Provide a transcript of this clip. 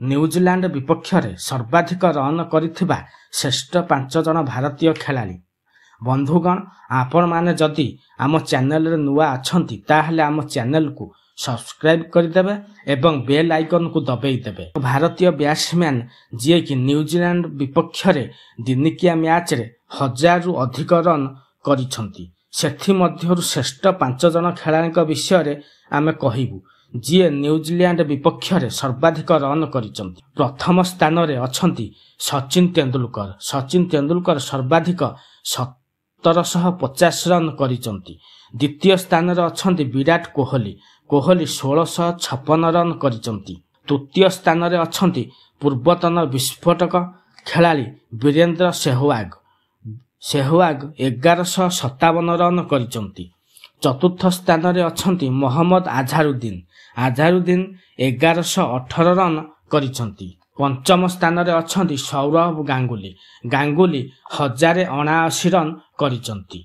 New Zealand विपक्षरे सर्वाधिक run करिथिबा श्रेष्ठ 5 जन भारतीय खेलाड़ी। बंधुगण, आपण माने जदि आम चैनल रे नुआ अछंती ताहले आम चैनल को सब्सक्राइब करदेबे एवं बेल आइकन को दबाई देबे। भारतीय बैट्समैन जे कि न्यूजीलैंड विपक्षरे दिनिकिया मैच रे 1000 रु अधिक रन करिसंती। सेथि मध्यरु श्रेष्ठ 5 जन खेलाड़ीक विषय रे आमे कहिबु जी न्यूजीलैंड विपक्षरे सर्वाधिक रन करिसंती। प्रथम स्थान रे अछंती सचिन तेंदुलकर। सचिन तेंदुलकर सर्वाधिक 1750 रन करिसंती। द्वितीय स्थान रे अछंती विराट कोहली। कोहली 1656 रन करिसंती। तृतीय स्थान रे अछंती पूर्वतन विस्फोटक खेलाड़ी वीरेंद्र सेहवाग। सेहवाग 1157 रन करिसंती। चतुर्थ स्थान रे अछंती मोहम्मद अजहरुद्दीन। अजहरुद्दीन 1118 रन करिसंती। पंचम स्थान रे अछंती सौरभ गांगुली। गांगुली 1079 रन करिसंती।